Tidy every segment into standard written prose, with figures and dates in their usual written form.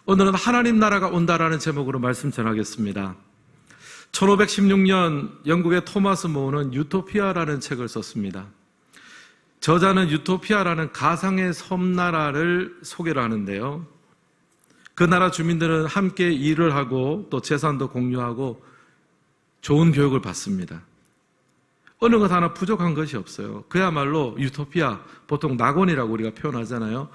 오늘은 하나님 나라가 온다라는 제목으로 말씀 전하겠습니다. 1516년 영국의 토마스 모어는 유토피아라는 책을 썼습니다. 저자는 유토피아라는 가상의 섬나라를 소개를 하는데요. 그 나라 주민들은 함께 일을 하고 또 재산도 공유하고 좋은 교육을 받습니다. 어느 것 하나 부족한 것이 없어요. 그야말로 유토피아, 보통 낙원이라고 우리가 표현하잖아요.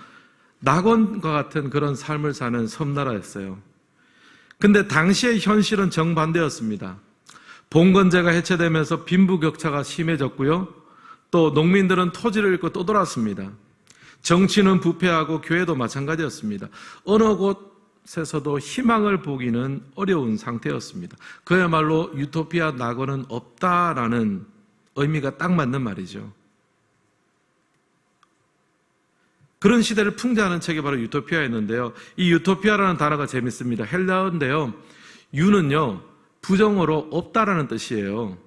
낙원과 같은 그런 삶을 사는 섬나라였어요. 근데 당시의 현실은 정반대였습니다. 봉건제가 해체되면서 빈부격차가 심해졌고요. 또 농민들은 토지를 잃고 떠돌았습니다. 정치는 부패하고 교회도 마찬가지였습니다. 어느 곳에서도 희망을 보기는 어려운 상태였습니다. 그야말로 유토피아 낙원은 없다라는 의미가 딱 맞는 말이죠. 그런 시대를 풍자하는 책이 바로 유토피아였는데요. 이 유토피아라는 단어가 재밌습니다. 헬라어인데요. 유는요, 부정어로 없다라는 뜻이에요.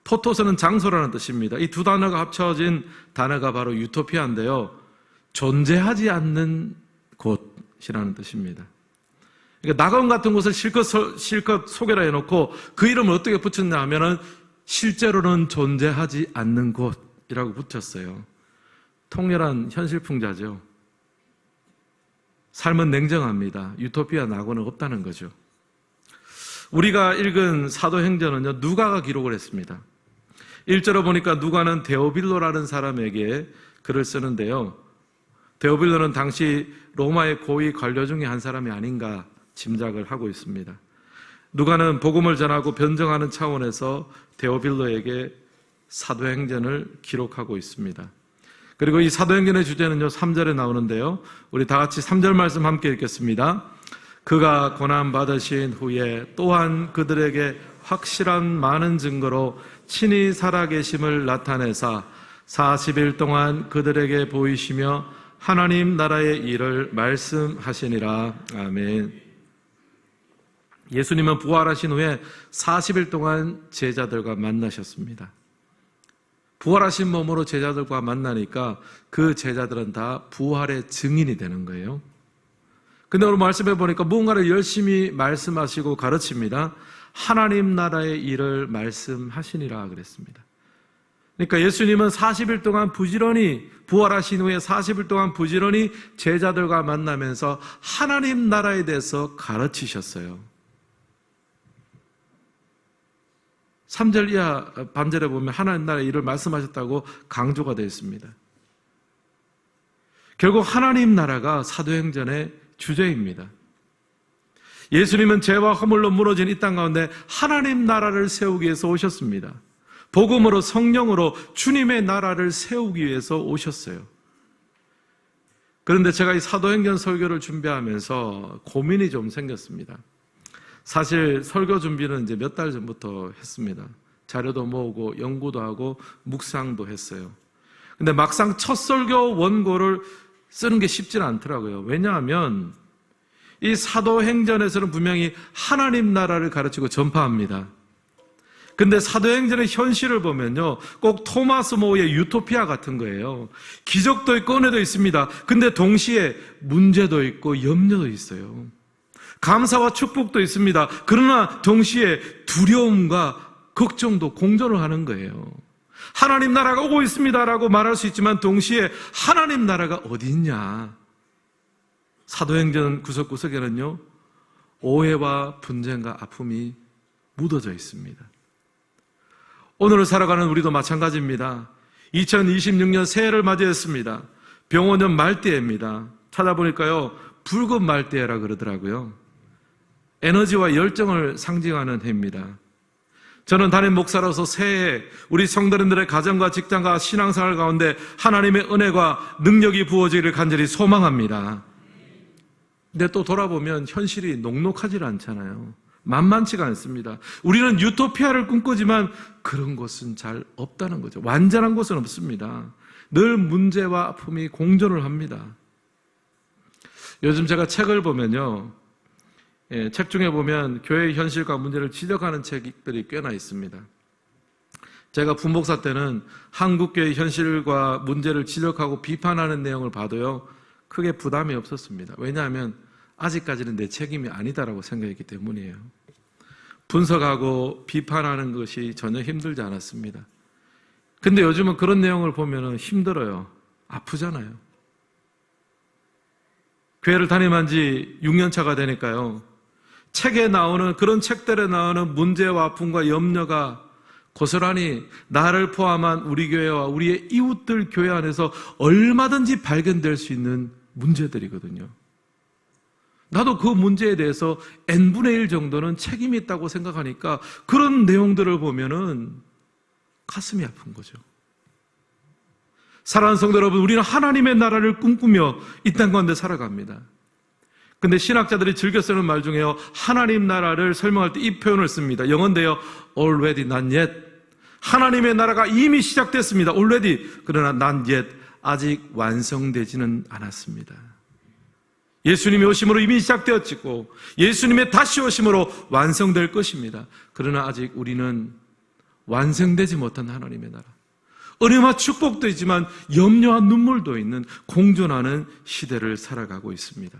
포토스는 장소라는 뜻입니다. 이 두 단어가 합쳐진 단어가 바로 유토피아인데요. 존재하지 않는 곳이라는 뜻입니다. 그러니까 낙원 같은 곳을 실컷 소개를 해놓고 그 이름을 어떻게 붙였냐 하면은 실제로는 존재하지 않는 곳이라고 붙였어요. 통렬한 현실풍자죠. 삶은 냉정합니다. 유토피아 낙원은 없다는 거죠. 우리가 읽은 사도행전은요, 누가가 기록을 했습니다. 1절에 보니까 누가는 데오빌로라는 사람에게 글을 쓰는데요. 데오빌로는 당시 로마의 고위 관료 중에 한 사람이 아닌가 짐작을 하고 있습니다. 누가는 복음을 전하고 변정하는 차원에서 데오빌로에게 사도행전을 기록하고 있습니다. 그리고 이 사도행전의 주제는요, 3절에 나오는데요. 우리 다 같이 3절 말씀 함께 읽겠습니다. 그가 고난받으신 후에 또한 그들에게 확실한 많은 증거로 친히 살아계심을 나타내사 40일 동안 그들에게 보이시며 하나님 나라의 일을 말씀하시니라. 아멘. 예수님은 부활하신 후에 40일 동안 제자들과 만나셨습니다. 부활하신 몸으로 제자들과 만나니까 그 제자들은 다 부활의 증인이 되는 거예요. 근데 오늘 말씀해 보니까 무언가를 열심히 말씀하시고 가르칩니다. 하나님 나라의 일을 말씀하시니라 그랬습니다. 그러니까 예수님은 40일 동안 부지런히, 부활하신 후에 40일 동안 부지런히 제자들과 만나면서 하나님 나라에 대해서 가르치셨어요. 3절 이하 반절에 보면 하나님 나라의 일을 말씀하셨다고 강조가 되어 있습니다. 결국 하나님 나라가 사도행전의 주제입니다. 예수님은 죄와 허물로 무너진 이 땅 가운데 하나님 나라를 세우기 위해서 오셨습니다. 복음으로 성령으로 주님의 나라를 세우기 위해서 오셨어요. 그런데 제가 이 사도행전 설교를 준비하면서 고민이 좀 생겼습니다. 사실 설교 준비는 이제 몇 달 전부터 했습니다. 자료도 모으고 연구도 하고 묵상도 했어요. 근데 막상 첫 설교 원고를 쓰는 게 쉽지는 않더라고요. 왜냐하면 이 사도행전에서는 분명히 하나님 나라를 가르치고 전파합니다. 근데 사도행전의 현실을 보면요, 꼭 토마스 모어의 유토피아 같은 거예요. 기적도 있고 은혜도 있습니다. 근데 동시에 문제도 있고 염려도 있어요. 감사와 축복도 있습니다. 그러나 동시에 두려움과 걱정도 공존을 하는 거예요. 하나님 나라가 오고 있습니다라고 말할 수 있지만 동시에 하나님 나라가 어디 있냐? 사도행전 구석구석에는요, 오해와 분쟁과 아픔이 묻어져 있습니다. 오늘을 살아가는 우리도 마찬가지입니다. 2026년 새해를 맞이했습니다. 병원년 말띠해입니다. 찾아보니까요, 붉은 말띠해라 그러더라고요. 에너지와 열정을 상징하는 해입니다. 저는 담임 목사로서 새해 우리 성도님들의 가정과 직장과 신앙생활 가운데 하나님의 은혜가 능력이 부어지기를 간절히 소망합니다. 근데 또 돌아보면 현실이 녹록하지 않잖아요. 만만치가 않습니다. 우리는 유토피아를 꿈꾸지만 그런 것은 잘 없다는 거죠. 완전한 것은 없습니다. 늘 문제와 아픔이 공존을 합니다. 요즘 제가 책을 보면요, 책 중에 보면 교회의 현실과 문제를 지적하는 책들이 꽤나 있습니다. 제가 부목사 때는 한국교회의 현실과 문제를 지적하고 비판하는 내용을 봐도요, 크게 부담이 없었습니다. 왜냐하면 아직까지는 내 책임이 아니다라고 생각했기 때문이에요. 분석하고 비판하는 것이 전혀 힘들지 않았습니다. 근데 요즘은 그런 내용을 보면 힘들어요. 아프잖아요. 교회를 담임한 지 6년 차가 되니까요. 책에 나오는, 그런 책들에 나오는 문제와 아픔과 염려가 고스란히 나를 포함한 우리 교회와 우리의 이웃들 교회 안에서 얼마든지 발견될 수 있는 문제들이거든요. 나도 그 문제에 대해서 n분의 1 정도는 책임이 있다고 생각하니까 그런 내용들을 보면은 가슴이 아픈 거죠. 사랑하는 성도 여러분, 우리는 하나님의 나라를 꿈꾸며 이 땅 가운데 살아갑니다. 근데 신학자들이 즐겨 쓰는 말 중에요, 하나님 나라를 설명할 때 이 표현을 씁니다. 영어인데요, already not yet. 하나님의 나라가 이미 시작됐습니다. already. 그러나 not yet. 아직 완성되지는 않았습니다. 예수님의 오심으로 이미 시작되었고 예수님의 다시 오심으로 완성될 것입니다. 그러나 아직 우리는 완성되지 못한 하나님의 나라, 은혜와 축복도 있지만 염려와 눈물도 있는 공존하는 시대를 살아가고 있습니다.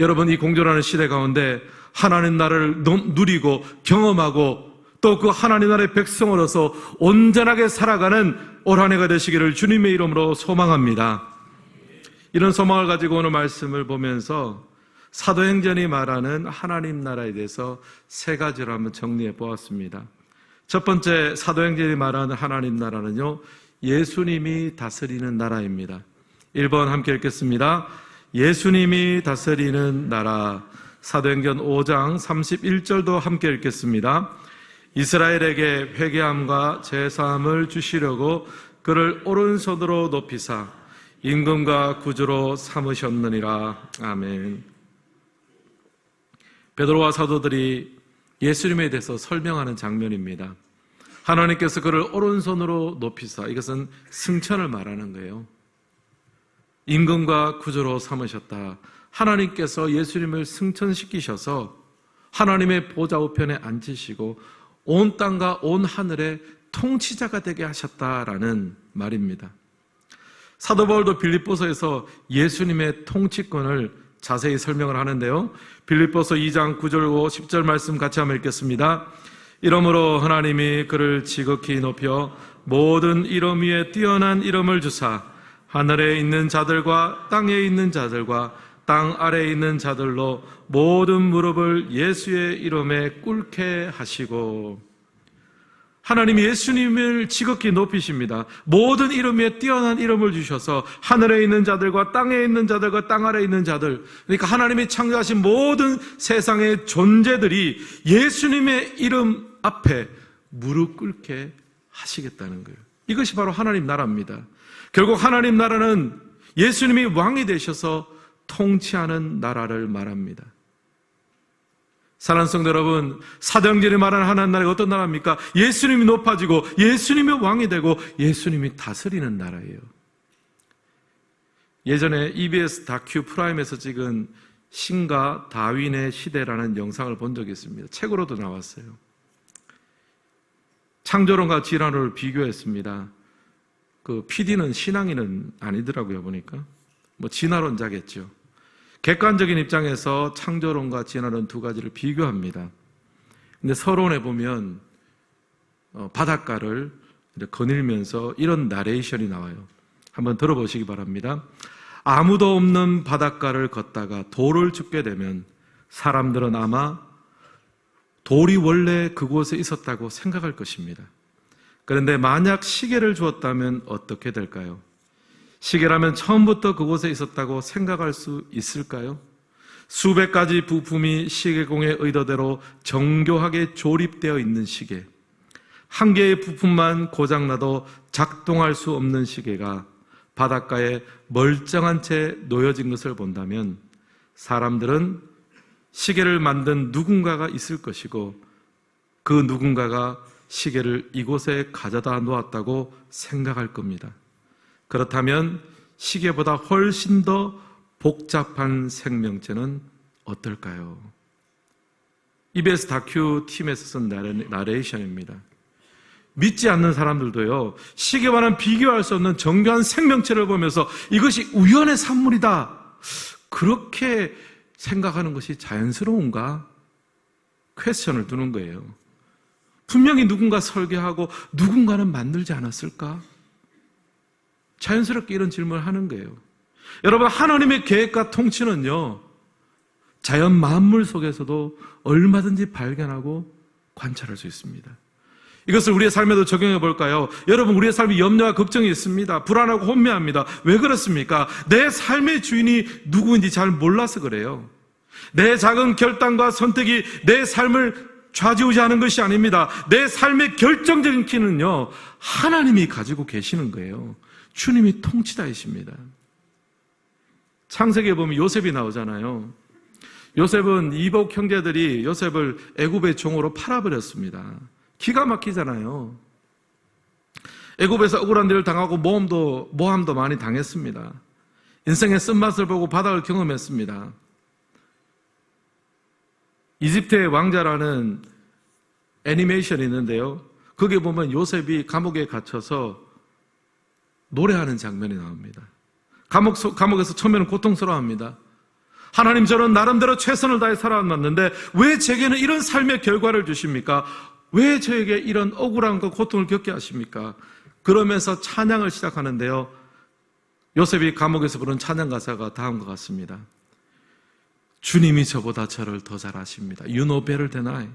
여러분, 이 공존하는 시대 가운데 하나님 나라를 누리고 경험하고 또 그 하나님 나라의 백성으로서 온전하게 살아가는 올 한 해가 되시기를 주님의 이름으로 소망합니다. 이런 소망을 가지고 오늘 말씀을 보면서 사도행전이 말하는 하나님 나라에 대해서 세 가지로 한번 정리해 보았습니다. 첫 번째, 사도행전이 말하는 하나님 나라는요, 예수님이 다스리는 나라입니다. 1번 함께 읽겠습니다. 예수님이 다스리는 나라. 사도행전 5장 31절도 함께 읽겠습니다. 이스라엘에게 회개함과 제사함을 주시려고 그를 오른손으로 높이사 임금과 구주로 삼으셨느니라. 아멘. 베드로와 사도들이 예수님에 대해서 설명하는 장면입니다. 하나님께서 그를 오른손으로 높이사, 이것은 승천을 말하는 거예요. 임금과 구주로 삼으셨다. 하나님께서 예수님을 승천시키셔서 하나님의 보좌 우편에 앉히시고 온 땅과 온 하늘의 통치자가 되게 하셨다라는 말입니다. 사도 바울도 빌립보서에서 예수님의 통치권을 자세히 설명을 하는데요. 빌립보서 2장 9절과 10절 말씀 같이 한번 읽겠습니다. 이러므로 하나님이 그를 지극히 높여 모든 이름 위에 뛰어난 이름을 주사 하늘에 있는 자들과 땅에 있는 자들과 땅 아래에 있는 자들로 모든 무릎을 예수의 이름에 꿇게 하시고, 하나님이 예수님을 지극히 높이십니다. 모든 이름 위에 뛰어난 이름을 주셔서 하늘에 있는 자들과 땅에 있는 자들과 땅 아래에 있는 자들, 그러니까 하나님이 창조하신 모든 세상의 존재들이 예수님의 이름 앞에 무릎 꿇게 하시겠다는 거예요. 이것이 바로 하나님 나라입니다. 결국 하나님 나라는 예수님이 왕이 되셔서 통치하는 나라를 말합니다. 사랑하는 성도 여러분, 사도행전이 말하는 하나님 나라가 어떤 나라입니까? 예수님이 높아지고 예수님이 왕이 되고 예수님이 다스리는 나라예요. 예전에 EBS 다큐 프라임에서 찍은 신과 다윈의 시대라는 영상을 본 적이 있습니다. 책으로도 나왔어요. 창조론과 진화론을 비교했습니다. 그 PD는 신앙인은 아니더라고요, 보니까. 진화론자겠죠. 객관적인 입장에서 창조론과 진화론 두 가지를 비교합니다. 근데 서론에 보면 바닷가를 거닐면서 이런 나레이션이 나와요. 한번 들어보시기 바랍니다. 아무도 없는 바닷가를 걷다가 돌을 줍게 되면 사람들은 아마 돌이 원래 그곳에 있었다고 생각할 것입니다. 그런데 만약 시계를 주었다면 어떻게 될까요? 시계라면 처음부터 그곳에 있었다고 생각할 수 있을까요? 수백 가지 부품이 시계공의 의도대로 정교하게 조립되어 있는 시계, 한 개의 부품만 고장나도 작동할 수 없는 시계가 바닷가에 멀쩡한 채 놓여진 것을 본다면 사람들은 시계를 만든 누군가가 있을 것이고 그 누군가가 시계를 이곳에 가져다 놓았다고 생각할 겁니다. 그렇다면 시계보다 훨씬 더 복잡한 생명체는 어떨까요? EBS 다큐 팀에서 쓴 나레이션입니다. 믿지 않는 사람들도요, 시계와는 비교할 수 없는 정교한 생명체를 보면서 이것이 우연의 산물이다, 그렇게 생각하는 것이 자연스러운가? 퀘스천을 두는 거예요. 분명히 누군가 설계하고 누군가는 만들지 않았을까? 자연스럽게 이런 질문을 하는 거예요. 여러분, 하나님의 계획과 통치는요, 자연 만물 속에서도 얼마든지 발견하고 관찰할 수 있습니다. 이것을 우리의 삶에도 적용해 볼까요? 여러분, 우리의 삶에 염려와 걱정이 있습니다. 불안하고 혼미합니다. 왜 그렇습니까? 내 삶의 주인이 누구인지 잘 몰라서 그래요. 내 작은 결단과 선택이 내 삶을 좌지우지하는 것이 아닙니다. 내 삶의 결정적인 키는요, 하나님이 가지고 계시는 거예요. 주님이 통치자이십니다. 창세기에 보면 요셉이 나오잖아요. 요셉은 이복 형제들이 요셉을 애굽의 종으로 팔아버렸습니다. 기가 막히잖아요. 애굽에서 억울한 일을 당하고 모함도 많이 당했습니다. 인생의 쓴맛을 보고 바닥을 경험했습니다. 이집트의 왕자라는 애니메이션이 있는데요, 거기에 보면 요셉이 감옥에 갇혀서 노래하는 장면이 나옵니다. 감옥에서 처음에는 고통스러워합니다. 하나님, 저는 나름대로 최선을 다해 살아왔는데 왜 제게는 이런 삶의 결과를 주십니까? 왜 저에게 이런 억울함과 고통을 겪게 하십니까? 그러면서 찬양을 시작하는데요, 요셉이 감옥에서 부른 찬양 가사가 다음과 같습니다. 주님이 저보다 저를 더 잘 아십니다. You know better than I.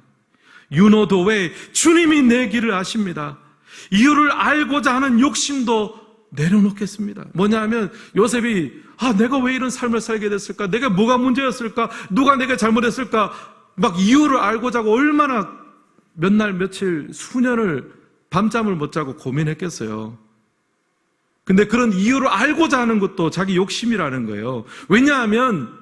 You know the way. 주님이 내 길을 아십니다. 이유를 알고자 하는 욕심도 내려놓겠습니다. 뭐냐면 요셉이 내가 왜 이런 삶을 살게 됐을까? 내가 뭐가 문제였을까? 누가 내가 잘못했을까? 막 이유를 알고자 하고 얼마나 몇 날 며칠 수년을 밤잠을 못 자고 고민했겠어요. 근데 그런 이유를 알고자 하는 것도 자기 욕심이라는 거예요. 왜냐하면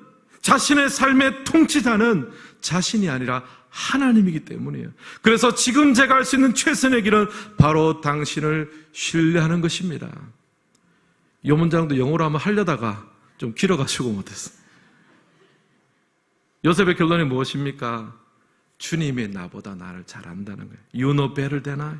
자신의 삶의 통치자는 자신이 아니라 하나님이기 때문이에요. 그래서 지금 제가 할 수 있는 최선의 길은 바로 당신을 신뢰하는 것입니다. 이 문장도 영어로 한번 하려다가 좀 길어가지고 못했어요. 요셉의 결론이 무엇입니까? 주님이 나보다 나를 잘 안다는 거예요. You know better than I.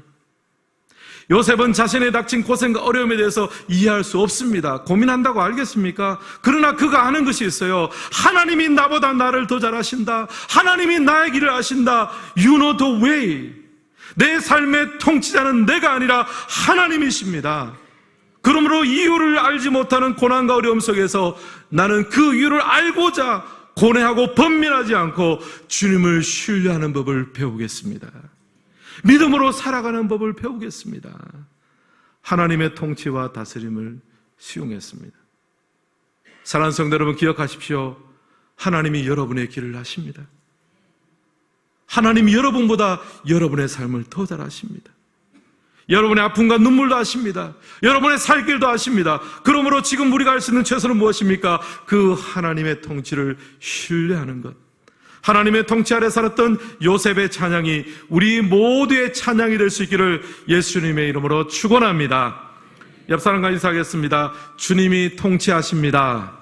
요셉은 자신의 닥친 고생과 어려움에 대해서 이해할 수 없습니다. 고민한다고 알겠습니까? 그러나 그가 아는 것이 있어요. 하나님이 나보다 나를 더 잘 아신다. 하나님이 나의 길을 아신다. You know the way. 내 삶의 통치자는 내가 아니라 하나님이십니다. 그러므로 이유를 알지 못하는 고난과 어려움 속에서 나는 그 이유를 알고자 고뇌하고 번민하지 않고 주님을 신뢰하는 법을 배우겠습니다. 믿음으로 살아가는 법을 배우겠습니다. 하나님의 통치와 다스림을 수용했습니다. 사랑하는 성도 여러분, 기억하십시오. 하나님이 여러분의 길을 아십니다. 하나님이 여러분보다 여러분의 삶을 더 잘 아십니다. 여러분의 아픔과 눈물도 아십니다. 여러분의 살 길도 아십니다. 그러므로 지금 우리가 할 수 있는 최선은 무엇입니까? 그 하나님의 통치를 신뢰하는 것. 하나님의 통치 아래 살았던 요셉의 찬양이 우리 모두의 찬양이 될 수 있기를 예수님의 이름으로 축원합니다. 옆 사람과 인사하겠습니다. 주님이 통치하십니다.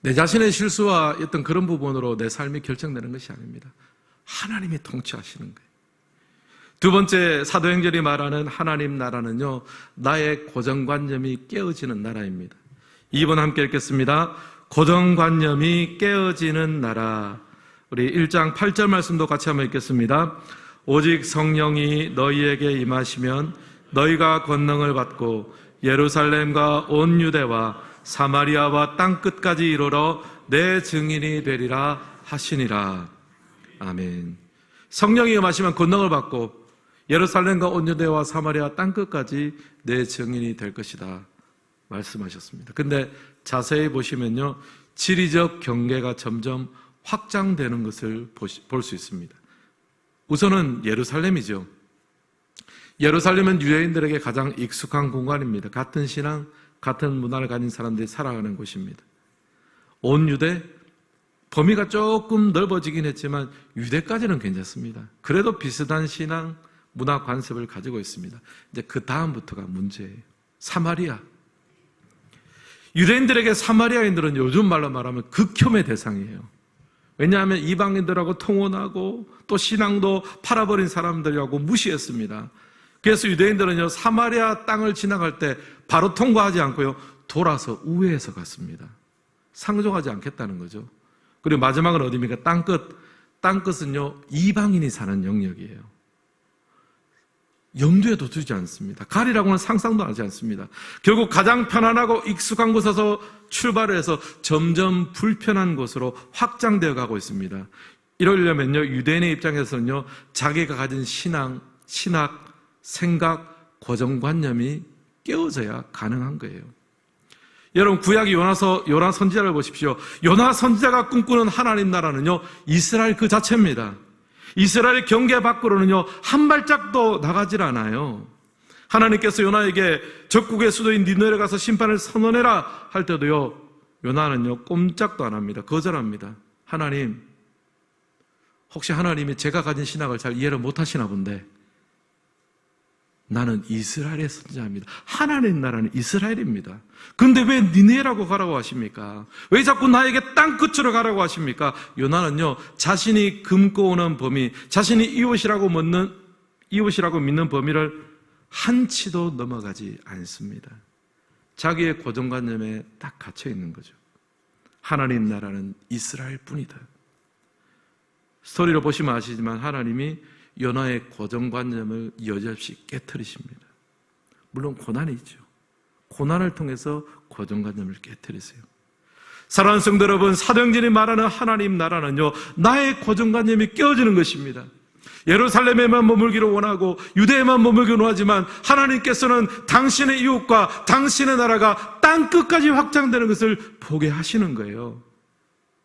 내 자신의 실수와 어떤 그런 부분으로 내 삶이 결정되는 것이 아닙니다. 하나님이 통치하시는 거예요. 두 번째, 사도행전이 말하는 하나님 나라는요, 나의 고정관념이 깨어지는 나라입니다. 2번 함께 읽겠습니다. 고정관념이 깨어지는 나라. 우리 1장 8절 말씀도 같이 한번 읽겠습니다. 오직 성령이 너희에게 임하시면 너희가 권능을 받고 예루살렘과 온 유대와 사마리아와 땅끝까지 이르러 내 증인이 되리라 하시니라. 아멘. 성령이 임하시면 권능을 받고 예루살렘과 온 유대와 사마리아 땅끝까지 내 증인이 될 것이다 말씀하셨습니다. 근데 자세히 보시면요, 지리적 경계가 점점 확장되는 것을 볼 수 있습니다. 우선은 예루살렘이죠. 예루살렘은 유대인들에게 가장 익숙한 공간입니다. 같은 신앙, 같은 문화를 가진 사람들이 살아가는 곳입니다. 온 유대, 범위가 조금 넓어지긴 했지만 유대까지는 괜찮습니다. 그래도 비슷한 신앙, 문화 관습을 가지고 있습니다. 이제 그 다음부터가 문제예요. 사마리아. 유대인들에게 사마리아인들은 요즘 말로 말하면 극혐의 대상이에요. 왜냐하면 이방인들하고 통혼하고 또 신앙도 팔아버린 사람들하고 무시했습니다. 그래서 유대인들은요, 사마리아 땅을 지나갈 때 바로 통과하지 않고요, 돌아서 우회해서 갔습니다. 상종하지 않겠다는 거죠. 그리고 마지막은 어디입니까? 땅끝. 땅끝은요, 이방인이 사는 영역이에요. 염두에도 두지 않습니다. 가리라고는 상상도 하지 않습니다. 결국 가장 편안하고 익숙한 곳에서 출발을 해서 점점 불편한 곳으로 확장되어 가고 있습니다. 이러려면요, 유대인의 입장에서는요, 자기가 가진 신앙, 신학, 생각, 고정관념이 깨어져야 가능한 거예요. 여러분, 구약의 요나 선지자를 보십시오. 요나 선지자가 꿈꾸는 하나님 나라는요, 이스라엘 그 자체입니다. 이스라엘 경계 밖으로는요, 한 발짝도 나가질 않아요. 하나님께서 요나에게 적국의 수도인 니느웨에 가서 심판을 선언해라 할 때도요, 요나는요, 꼼짝도 안 합니다. 거절합니다. 하나님, 혹시 하나님이 제가 가진 신학을 잘 이해를 못 하시나 본데, 나는 이스라엘의 선지자입니다. 하나님 나라는 이스라엘입니다. 근데 왜 니느웨라고 가라고 하십니까? 왜 자꾸 나에게 땅끝으로 가라고 하십니까? 요나는요, 자신이 금고 오는 범위, 자신이 이웃이라고 믿는 범위를 한치도 넘어가지 않습니다. 자기의 고정관념에 딱 갇혀 있는 거죠. 하나님 나라는 이스라엘 뿐이다. 스토리로 보시면 아시지만 하나님이 요나의 고정관념을 여지없이 깨트리십니다. 물론 고난이 있죠. 고난을 통해서 고정관념을 깨트리세요. 사랑하는 성도 여러분, 사도행전이 말하는 하나님 나라는요, 나의 고정관념이 깨어지는 것입니다. 예루살렘에만 머물기를 원하고 유대에만 머물기를 원하지만 하나님께서는 당신의 이웃과 당신의 나라가 땅끝까지 확장되는 것을 보게 하시는 거예요.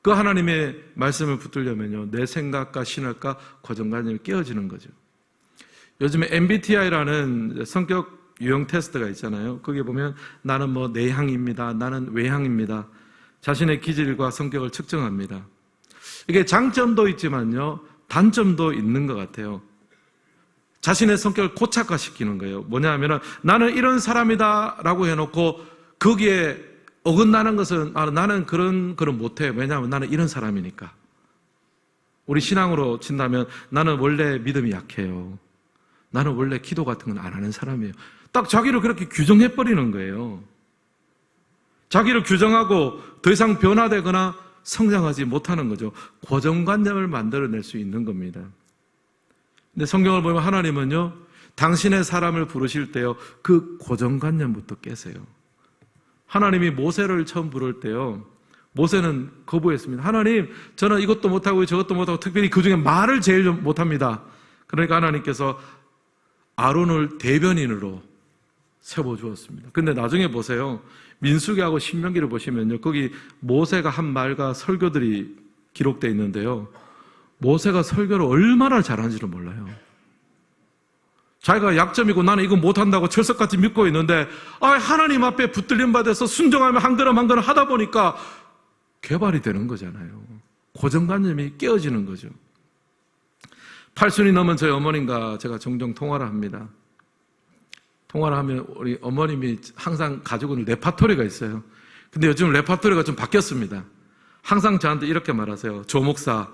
그 하나님의 말씀을 붙들려면요, 내 생각과 신학과 고정관념이 깨어지는 거죠. 요즘에 MBTI라는 성격 유형 테스트가 있잖아요. 거기에 보면 나는 뭐 내향입니다. 나는 외향입니다. 자신의 기질과 성격을 측정합니다. 이게 장점도 있지만요, 단점도 있는 것 같아요. 자신의 성격을 고착화시키는 거예요. 뭐냐 하면은 나는 이런 사람이다 라고 해놓고 거기에 어긋나는 것은 나는 그런 못해. 왜냐하면 나는 이런 사람이니까. 우리 신앙으로 친다면 나는 원래 믿음이 약해요. 나는 원래 기도 같은 건 안 하는 사람이에요. 딱 자기를 그렇게 규정해버리는 거예요. 자기를 규정하고 더 이상 변화되거나 성장하지 못하는 거죠. 고정관념을 만들어낼 수 있는 겁니다. 근데 성경을 보면 하나님은요, 당신의 사람을 부르실 때요, 그 고정관념부터 깨세요. 하나님이 모세를 처음 부를 때요, 모세는 거부했습니다. 하나님, 저는 이것도 못하고 저것도 못하고 특별히 그중에 말을 제일 못합니다. 그러니까 하나님께서 아론을 대변인으로 세워주었습니다. 근데 나중에 보세요. 민수기하고 신명기를 보시면요, 거기 모세가 한 말과 설교들이 기록되어 있는데요, 모세가 설교를 얼마나 잘하는지를 몰라요. 자기가 약점이고 나는 이거 못한다고 철석같이 믿고 있는데 하나님 앞에 붙들림 받아서 순종하며 한 걸음 한 걸음 하다 보니까 개발이 되는 거잖아요. 고정관념이 깨어지는 거죠. 80이 넘은 저희 어머님과 제가 종종 통화를 합니다. 통화를 하면 우리 어머님이 항상 가지고 있는 레파토리가 있어요. 근데 요즘 레파토리가 좀 바뀌었습니다. 항상 저한테 이렇게 말하세요. 조 목사,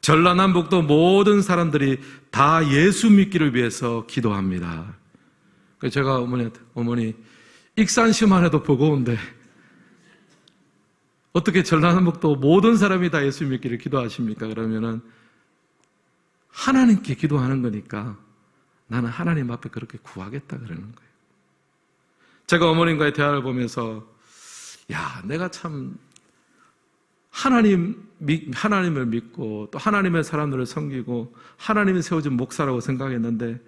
전라남북도 모든 사람들이 다 예수 믿기를 위해서 기도합니다. 그래서 제가 어머니한테, 어머니, 익산시만 해도 버거운데 어떻게 전라남북도 모든 사람이 다 예수 믿기를 기도하십니까? 그러면은 하나님께 기도하는 거니까 나는 하나님 앞에 그렇게 구하겠다 그러는 거예요. 제가 어머님과의 대화를 보면서 내가 참 하나님을 믿고 또 하나님의 사람들을 섬기고 하나님이 세워준 목사라고 생각했는데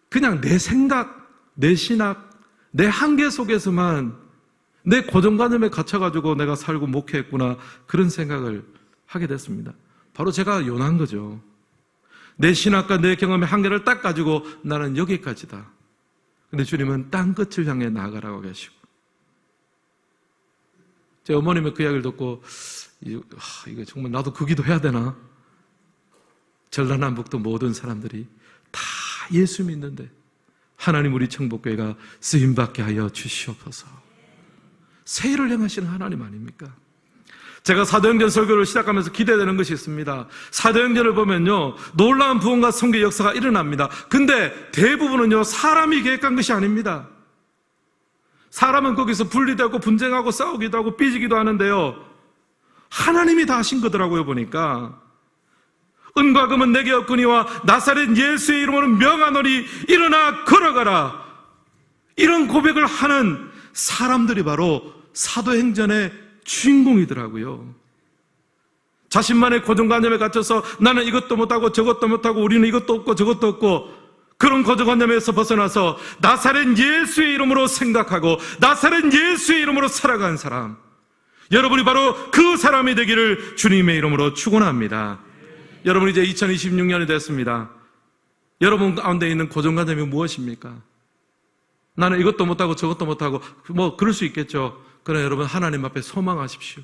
그냥 내 생각, 내 신학, 내 한계 속에서만 내 고정관념에 갇혀가지고 내가 살고 목회했구나, 그런 생각을 하게 됐습니다. 바로 제가 요나인 거죠. 내 신학과 내 경험의 한계를 딱 가지고 나는 여기까지다. 근데 주님은 땅 끝을 향해 나아가라고 계시고, 제 어머님의 그 이야기를 듣고 이거 정말 나도 그 기도 해야 되나? 전라남북도 모든 사람들이 다 예수 믿는데 하나님 우리 청복교회가 쓰임받게 하여 주시옵소서. 새 일을 행하시는 하나님 아닙니까? 제가 사도행전 설교를 시작하면서 기대되는 것이 있습니다. 사도행전을 보면요, 놀라운 부흥과 선교의 역사가 일어납니다. 근데 대부분은요, 사람이 계획한 것이 아닙니다. 사람은 거기서 분리되고 분쟁하고 싸우기도 하고 삐지기도 하는데요, 하나님이 다 하신 거더라고요. 보니까 은과 금은 내게 없거니와 나사렛 예수의 이름으로 명하노니 일어나 걸어가라, 이런 고백을 하는 사람들이 바로 사도행전의 주인공이더라고요. 자신만의 고정관념에 갇혀서 나는 이것도 못하고 저것도 못하고 우리는 이것도 없고 저것도 없고, 그런 고정관념에서 벗어나서 나사렛 예수의 이름으로 생각하고 나사렛 예수의 이름으로 살아간 사람, 여러분이 바로 그 사람이 되기를 주님의 이름으로 축원합니다. 여러분, 이제 2026년이 됐습니다. 여러분 가운데 있는 고정관념이 무엇입니까? 나는 이것도 못하고 저것도 못하고, 뭐 그럴 수 있겠죠. 그러나 여러분, 하나님 앞에 소망하십시오.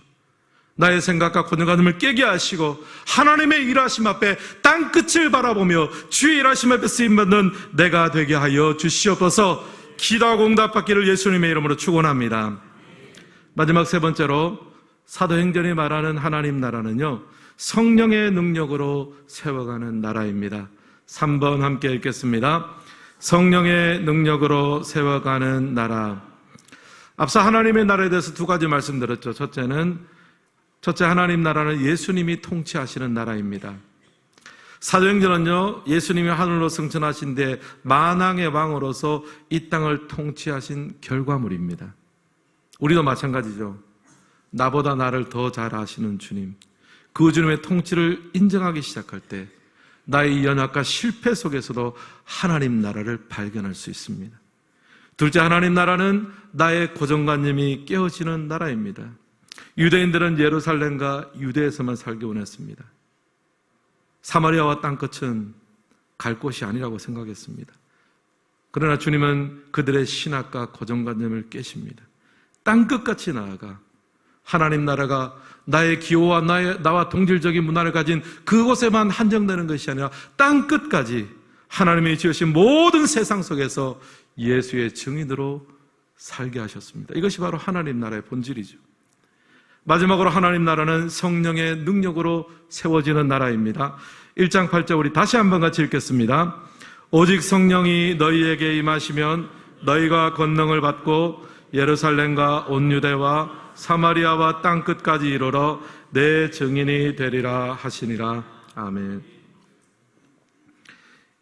나의 생각과 고정관념을 깨게 하시고 하나님의 일하심 앞에 땅끝을 바라보며 주의 일하심 앞에 쓰임받는 내가 되게 하여 주시옵소서. 기도하고 응답받기를 예수님의 이름으로 축원합니다. 마지막 세 번째로, 사도행전이 말하는 하나님 나라는요, 성령의 능력으로 세워가는 나라입니다. 3번 함께 읽겠습니다. 성령의 능력으로 세워가는 나라. 앞서 하나님의 나라에 대해서 두 가지 말씀드렸죠. 첫째, 하나님 나라는 예수님이 통치하시는 나라입니다. 사도행전은요, 예수님이 하늘로 승천하신 뒤에 만왕의 왕으로서 이 땅을 통치하신 결과물입니다. 우리도 마찬가지죠. 나보다 나를 더 잘 아시는 주님, 그 주님의 통치를 인정하기 시작할 때 나의 연약과 실패 속에서도 하나님 나라를 발견할 수 있습니다. 둘째, 하나님 나라는 나의 고정관념이 깨어지는 나라입니다. 유대인들은 예루살렘과 유대에서만 살기 원했습니다. 사마리아와 땅끝은 갈 곳이 아니라고 생각했습니다. 그러나 주님은 그들의 신학과 고정관념을 깨십니다. 땅끝같이 나아가 하나님 나라가 나의 기호와 나와 동질적인 문화를 가진 그곳에만 한정되는 것이 아니라 땅끝까지 하나님이 지으신 모든 세상 속에서 예수의 증인으로 살게 하셨습니다. 이것이 바로 하나님 나라의 본질이죠. 마지막으로 하나님 나라는 성령의 능력으로 세워지는 나라입니다. 1장 8절 우리 다시 한번 같이 읽겠습니다. 오직 성령이 너희에게 임하시면 너희가 권능을 받고 예루살렘과 온 유대와 사마리아와 땅끝까지 이르러 내 증인이 되리라 하시니라. 아멘.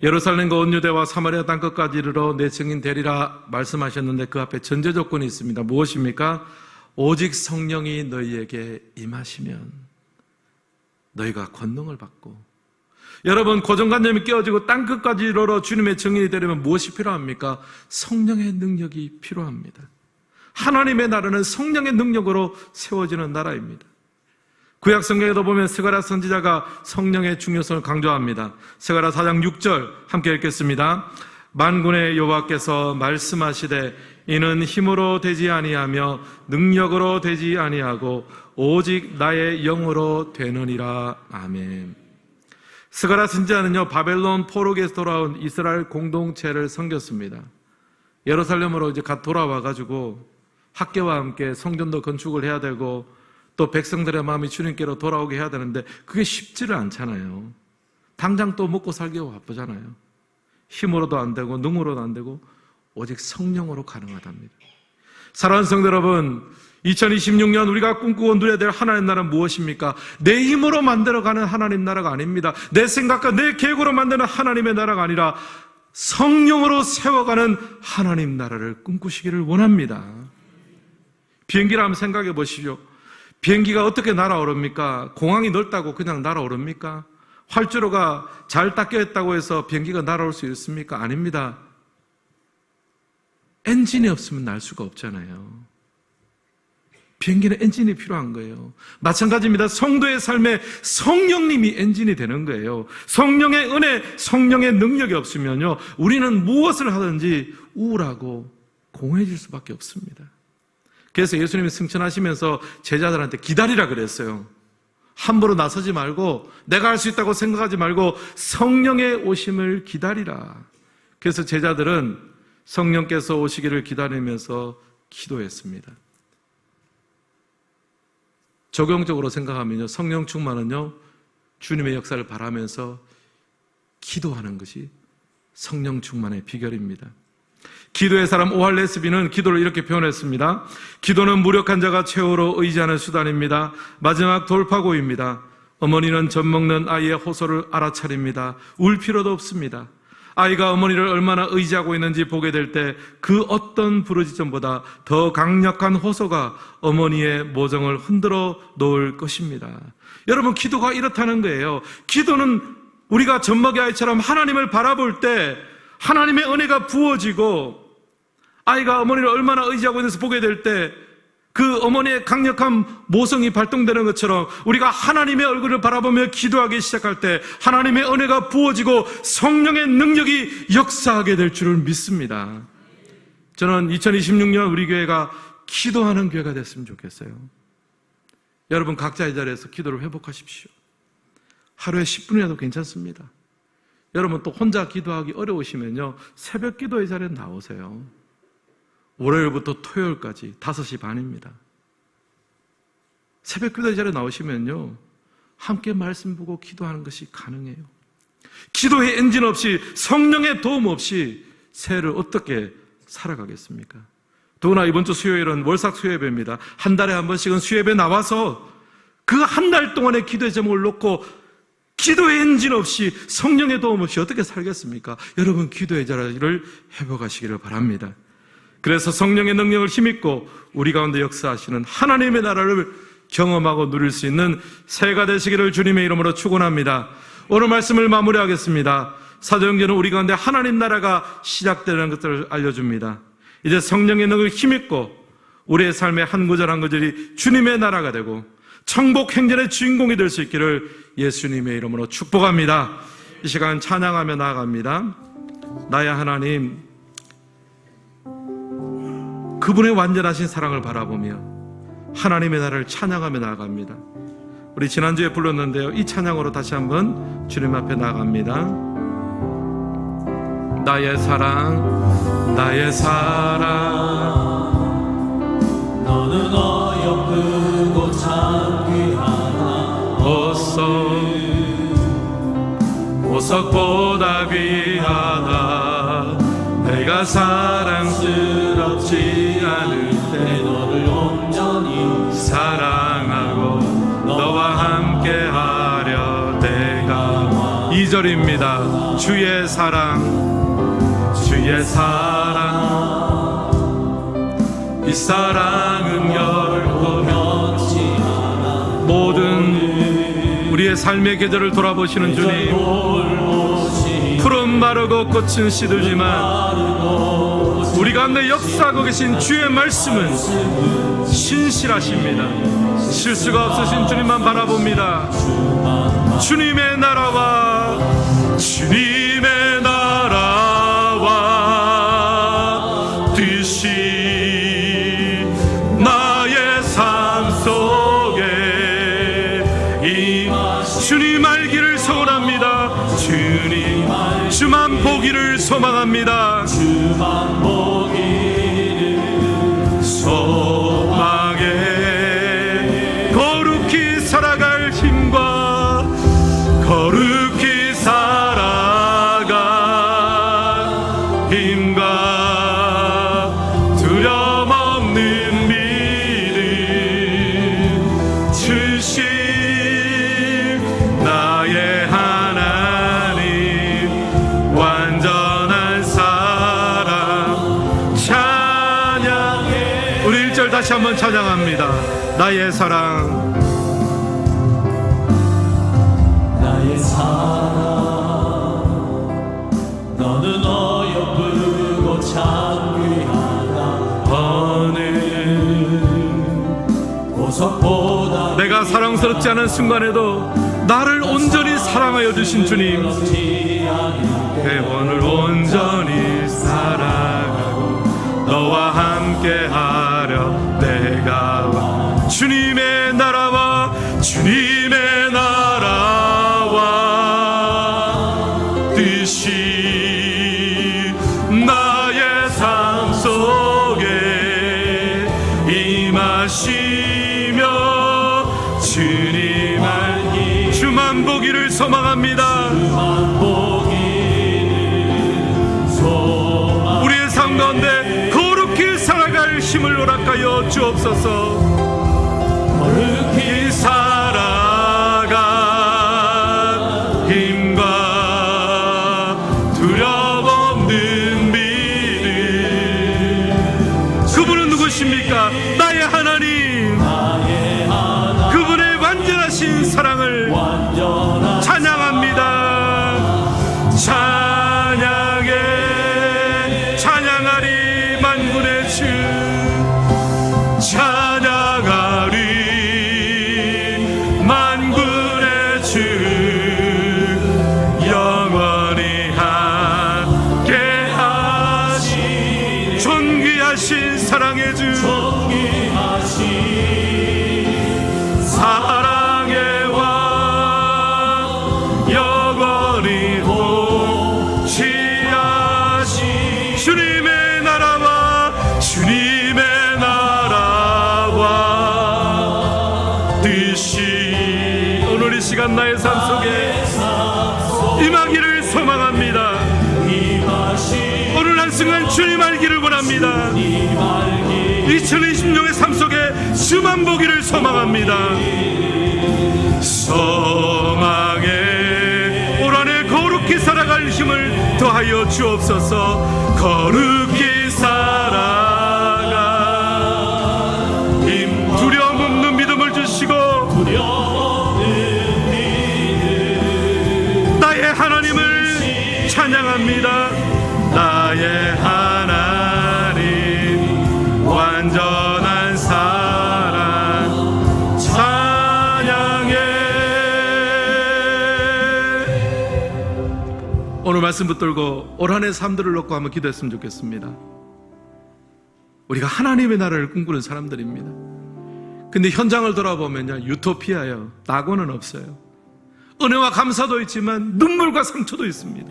예루살렘과 온 유대와 사마리아 땅끝까지 이르러 내 증인 되리라 말씀하셨는데 그 앞에 전제 조건이 있습니다. 무엇입니까? 오직 성령이 너희에게 임하시면 너희가 권능을 받고, 여러분 고정관념이 깨어지고 땅끝까지 이르러 주님의 증인이 되려면 무엇이 필요합니까? 성령의 능력이 필요합니다. 하나님의 나라는 성령의 능력으로 세워지는 나라입니다. 구약 성경에도 보면 스가랴 선지자가 성령의 중요성을 강조합니다. 스가랴 4장 6절 함께 읽겠습니다. 만군의 여호와께서 말씀하시되 이는 힘으로 되지 아니하며 능력으로 되지 아니하고 오직 나의 영으로 되느니라. 아멘. 스가랴 선지자는요, 바벨론 포로기에서 돌아온 이스라엘 공동체를 섬겼습니다. 예루살렘으로 이제 갓 돌아와가지고 학교와 함께 성전도 건축을 해야 되고 또 백성들의 마음이 주님께로 돌아오게 해야 되는데 그게 쉽지를 않잖아요. 당장 또 먹고 살기가 바쁘잖아요. 힘으로도 안 되고 능으로도 안 되고 오직 성령으로 가능하답니다. 사랑하는 성도 여러분, 2026년 우리가 꿈꾸고 누려야 될 하나님 나라는 무엇입니까? 내 힘으로 만들어가는 하나님 나라가 아닙니다. 내 생각과 내 계획으로 만드는 하나님의 나라가 아니라 성령으로 세워가는 하나님 나라를 꿈꾸시기를 원합니다. 비행기를 한번 생각해 보시죠. 비행기가 어떻게 날아오릅니까? 공항이 넓다고 그냥 날아오릅니까? 활주로가 잘 닦여 있다고 해서 비행기가 날아올 수 있습니까? 아닙니다. 엔진이 없으면 날 수가 없잖아요. 비행기는 엔진이 필요한 거예요. 마찬가지입니다. 성도의 삶에 성령님이 엔진이 되는 거예요. 성령의 은혜, 성령의 능력이 없으면요, 우리는 무엇을 하든지 우울하고 공허해질 수밖에 없습니다. 그래서 예수님이 승천하시면서 제자들한테 기다리라 그랬어요. 함부로 나서지 말고 내가 할 수 있다고 생각하지 말고 성령의 오심을 기다리라. 그래서 제자들은 성령께서 오시기를 기다리면서 기도했습니다. 적용적으로 생각하면요, 성령 충만은요, 주님의 역사를 바라면서 기도하는 것이 성령 충만의 비결입니다. 기도의 사람 오할레스비는 기도를 이렇게 표현했습니다. 기도는 무력한 자가 최후로 의지하는 수단입니다. 마지막 돌파구입니다. 어머니는 젖 먹는 아이의 호소를 알아차립니다. 울 필요도 없습니다. 아이가 어머니를 얼마나 의지하고 있는지 보게 될 때 그 어떤 부르짖음보다 더 강력한 호소가 어머니의 모정을 흔들어 놓을 것입니다. 여러분, 기도가 이렇다는 거예요. 기도는 우리가 젖먹이 아이처럼 하나님을 바라볼 때 하나님의 은혜가 부어지고, 아이가 어머니를 얼마나 의지하고 있는지 보게 될 때 그 어머니의 강력한 모성이 발동되는 것처럼 우리가 하나님의 얼굴을 바라보며 기도하기 시작할 때 하나님의 은혜가 부어지고 성령의 능력이 역사하게 될 줄을 믿습니다. 저는 2026년 우리 교회가 기도하는 교회가 됐으면 좋겠어요. 여러분, 각자의 자리에서 기도를 회복하십시오. 하루에 10분이라도 괜찮습니다. 여러분, 또 혼자 기도하기 어려우시면요, 새벽 기도의 자리에 나오세요. 월요일부터 토요일까지 5시 반입니다. 새벽 기도의 자리에 나오시면요, 함께 말씀 보고 기도하는 것이 가능해요. 기도의 엔진 없이, 성령의 도움 없이 새해를 어떻게 살아가겠습니까? 더구나 이번 주 수요일은 월삭 수요예배입니다. 한 달에 한 번씩은 수요예배 나와서 그 한 달 동안의 기도의 제목을 놓고 기도의 엔진 없이, 성령의 도움 없이 어떻게 살겠습니까? 여러분, 기도의 자리를 회복하시기를 바랍니다. 그래서 성령의 능력을 힘입고 우리 가운데 역사하시는 하나님의 나라를 경험하고 누릴 수 있는 새해가 되시기를 주님의 이름으로 축원합니다. 오늘 말씀을 마무리하겠습니다. 사도행전은 우리 가운데 하나님 나라가 시작되는 것들을 알려줍니다. 이제 성령의 능력을 힘입고 우리의 삶의 한 구절 한 구절이 주님의 나라가 되고 천국 행전의 주인공이 될 수 있기를 예수님의 이름으로 축복합니다. 이 시간 찬양하며 나아갑니다. 나의 하나님, 그분의 완전하신 사랑을 바라보며 하나님의 나라를 찬양하며 나아갑니다. 우리 지난주에 불렀는데요, 이 찬양으로 다시 한번 주님 앞에 나아갑니다. 나의 사랑, 나의 사랑, 너는 어여쁘고 참 귀하다. 보석보다 귀하다. 내가 사랑스럽지 않을 때 너를 온전히 사랑하고 너와 함께하려 내가 2절입니다. 주의 사랑, 주의 사랑, 이 사랑은 결코 변치 않아. 모든 우리의 삶의 계절을 돌아보시는 주님, 푸른 마르고 꽃은 시들지만 우리 가운데 역사하고 계신 주의 말씀은 신실하십니다. 실수가 없으신 주님만 바라봅니다. 주님의 나라와 주님의 나라와 뜻이 나의 삶 속에 주님 알기를 소원합니다. 주만 보기를 소망합니다. 주만 보기를 소망해 거룩히 살아갈 힘과 거룩히 살아갈 힘과 두려움 없는 믿음 주신 나의 하나님, 완전한 사랑 찬양해. 우리 1절 다시 한번 찬양합니다. 나의 사랑, 나의 사랑, 너는 어여쁘고 참 귀하다. 보석보다 내가 사랑스럽지 않은 순간에도 나를 온전히 사랑하여 주신 주님, 영혼을 온전히 사랑하고 너와 함께하려 내가 주님의 나라와 주님의 나라와 뜻이 나의 삶 속에 임하시며 주님 알기 주만 보기를 소망합니다. 주만 보기를 소망. 우리의 삶 가운데 역사하여 주옵소서. 거룩히 살아가 힘과 두려움 없는 믿음. 그분은 누구십니까? 나의 하나님. 그분의 완전하신 사랑을 찬양합니다. 찬양하리 만군의 주. 찬양하리 만군의 주. 영원히 함께하신 존귀하신 사랑의 주. 사랑의 왕 영원히 통치하신 주님의 나라와 뜻이 오늘 이 시간 나의 삶 속에 임하기를 소망합니다. 오늘 한순간 주님 알기를 원합니다. 2020년의 삶 속에 주만 보기를 소망합니다. 소망에 올 한해 거룩히 살아갈 힘을 더하여 주옵소서. 거룩히 살아가 두려움 없는 믿음을 주시고 나의 하나님을 찬양합니다. 나의 하나님 완전한 사랑 찬양해. 오늘 말씀 붙들고 올 한해 삶들을 놓고 한번 기도했으면 좋겠습니다. 우리가 하나님의 나라를 꿈꾸는 사람들입니다. 근데 현장을 돌아보면요, 유토피아예요. 낙원은 없어요. 은혜와 감사도 있지만 눈물과 상처도 있습니다.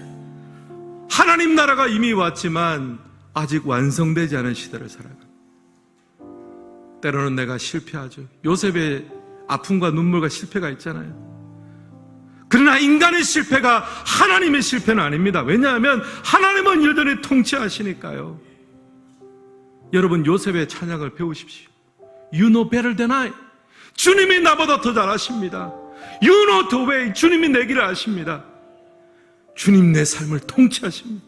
하나님 나라가 이미 왔지만 아직 완성되지 않은 시대를 살아갑니다. 때로는 내가 실패하죠. 요셉의 아픔과 눈물과 실패가 있잖아요. 그러나 인간의 실패가 하나님의 실패는 아닙니다. 왜냐하면 하나님은 여전히 통치하시니까요. 여러분, 요셉의 찬양을 배우십시오. You know better than I. 주님이 나보다 더 잘 아십니다. You know the way. 주님이 내 길을 아십니다. 주님 내 삶을 통치하십니다.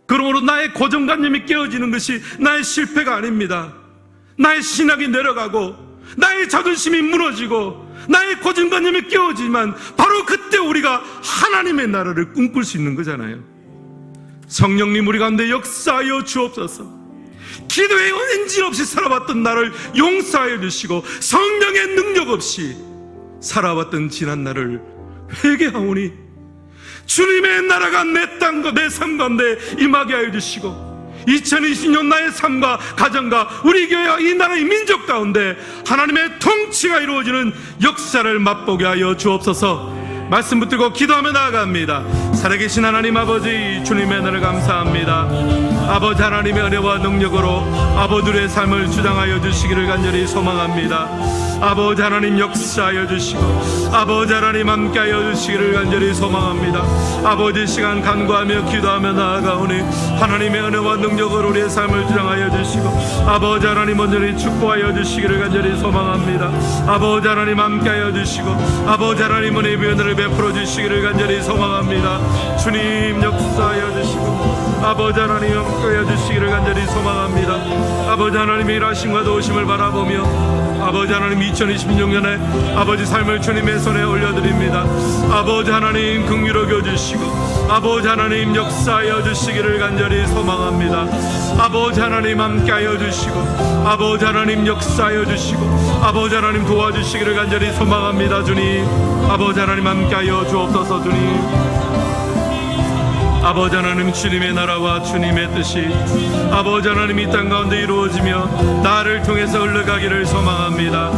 그러므로 나의 고정관념이 깨어지는 것이 나의 실패가 아닙니다. 나의 신학이 내려가고 나의 자존심이 무너지고 나의 고정관념이 깨어지지만 바로 그때 우리가 하나님의 나라를 꿈꿀 수 있는 거잖아요. 성령님 우리 가운데 역사하여 주옵소서. 기도의 엔진 없이 살아왔던 나를 용서하여 주시고 성령의 능력 없이 살아왔던 지난 날을 회개하오니 주님의 나라가 내 땅과 내 삶 가운데 임하게 하여 주시고 2020년 나의 삶과 가정과 우리 교회와 이 나라의 민족 가운데 하나님의 통치가 이루어지는 역사를 맛보게 하여 주옵소서. 말씀 붙들고 기도하며 나아갑니다. 살아계신 하나님 아버지, 주님의 은혜를 감사합니다. 아버지 하나님의 은혜와 능력으로 아버들의 삶을 주장하여 주시기를 간절히 소망합니다. 아버지 하나님 역사하여 주시고 아버지 하나님 함께하여 주시기를 간절히 소망합니다. 아버지 시간 간구하며 기도하며 나아가오니 하나님의 은혜와 능력으로 우리의 삶을 주장하여 주시고 아버지 하나님 온전히 축복하여 주시기를 간절히 소망합니다. 아버지 하나님 함께하여 주시고 아버지 하나님 은혜의 변화를 베풀어 주시기를 간절히 소망합니다. 주님 역사하여 주시고 아버지 하나님 함께하여 주시기를 간절히 소망합니다. 아버지 하나님의 일하심과 도우심을 바라보며 아버지 하나님 2026년에 아버지 삶을 주님의 손에 올려드립니다. 아버지 하나님 긍휼히 여겨주시고 아버지 하나님 역사하여 주시기를 간절히 소망합니다. 아버지 하나님 함께하여 주시고 아버지 하나님 역사하여 주시고 아버지 하나님 도와주시기를 간절히 소망합니다. 주님 아버지 하나님 함께하여 주옵소서. 주님 아버지 하나님 주님의 나라와 주님의 뜻이 아버지 하나님 이 땅 가운데 이루어지며 나를 통해서 흘러가기를 소망합니다.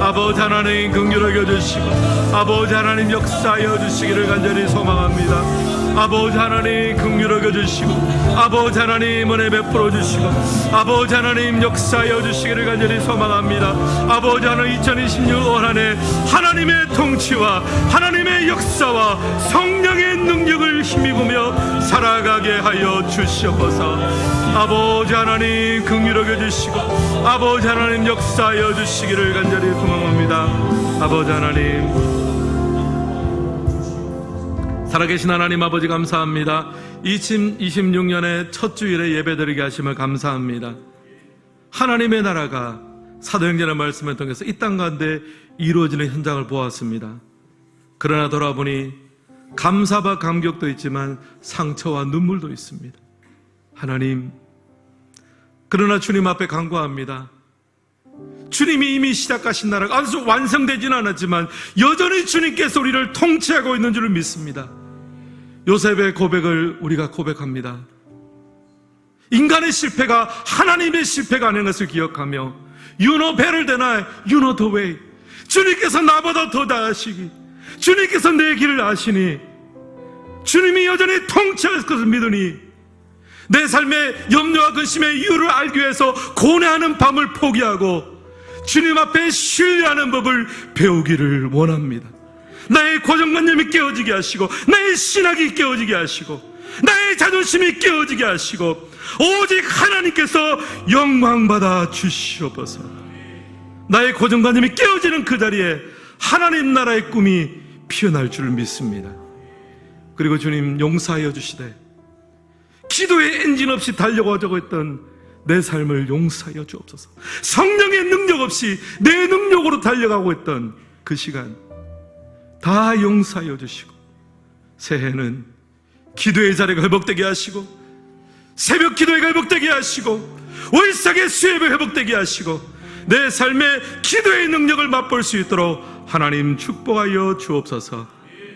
아버지 하나님 긍휼히 여겨주시고 아버지 하나님 역사하여 주시기를 간절히 소망합니다. 아버지 하나님 긍휼히 여겨주시고 아버지 하나님 은혜 베풀어 주시고 아버지 하나님 역사하여 주시기를 간절히 소망합니다. 아버지 하나님 2026년 한 해 하나님의 통치와 하나님의 역사와 성령의 능력을 힘입으며 살아가게 하여 주시옵소서. 아버지 하나님 긍휼히 여겨주시고 아버지 하나님 역사하여 주시기를 간절히 소망합니다. 아버지 하나님, 살아계신 하나님 아버지 감사합니다. 2026년의 첫 주일에 예배드리게 하심을 감사합니다. 하나님의 나라가 사도행전의 말씀을 통해서 이 땅 가운데 이루어지는 현장을 보았습니다. 그러나 돌아보니 감사와 감격도 있지만 상처와 눈물도 있습니다. 하나님, 그러나 주님 앞에 간구합니다. 주님이 이미 시작하신 나라가 아주 완성되지는 않았지만 여전히 주님께서 우리를 통치하고 있는 줄을 믿습니다. 요셉의 고백을 우리가 고백합니다. 인간의 실패가 하나님의 실패가 아닌 것을 기억하며 You know better than I, you know the way. 주님께서 나보다 더 나으시기, 주님께서 내 길을 아시니 주님이 여전히 통치할 것을 믿으니 내 삶의 염려와 근심의 이유를 알기 위해서 고뇌하는 밤을 포기하고 주님 앞에 신뢰하는 법을 배우기를 원합니다. 나의 고정관념이 깨어지게 하시고 나의 신학이 깨어지게 하시고 나의 자존심이 깨어지게 하시고 오직 하나님께서 영광받아 주시옵소서. 나의 고정관념이 깨어지는 그 자리에 하나님 나라의 꿈이 피어날 줄 믿습니다. 그리고 주님 용서하여 주시되 기도의 엔진 없이 달려가자고 했던 내 삶을 용서하여 주옵소서. 성령의 능력 없이 내 능력으로 달려가고 있던 그 시간 다 용서하여 주시고 새해는 기도의 자리가 회복되게 하시고 새벽 기도회가 회복되게 하시고 월삭의 수협이 회복되게 하시고 내 삶의 기도의 능력을 맛볼 수 있도록 하나님 축복하여 주옵소서.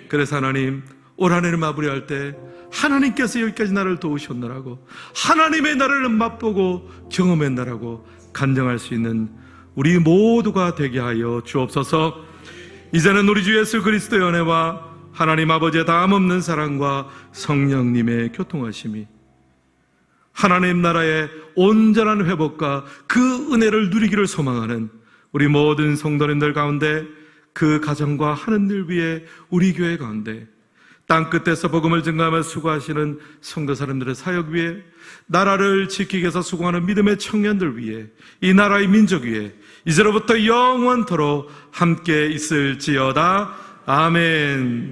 그래서 하나님 올 한 해를 마무리할 때 하나님께서 여기까지 나를 도우셨노라고 하나님의 나라를 맛보고 경험했노라고 간증할 수 있는 우리 모두가 되게 하여 주옵소서. 이제는 우리 주 예수 그리스도의 은혜와 하나님 아버지의 다함없는 사랑과 성령님의 교통하심이 하나님 나라의 온전한 회복과 그 은혜를 누리기를 소망하는 우리 모든 성도님들 가운데, 그 가정과 하는 일 위에 우리 교회 가운데 땅끝에서 복음을 증거하며 수고하시는 성도 사람들의 사역 위에, 나라를 지키기 위해서 수고하는 믿음의 청년들 위에, 이 나라의 민족 위에 이제로부터 영원토록 함께 있을지어다. 아멘.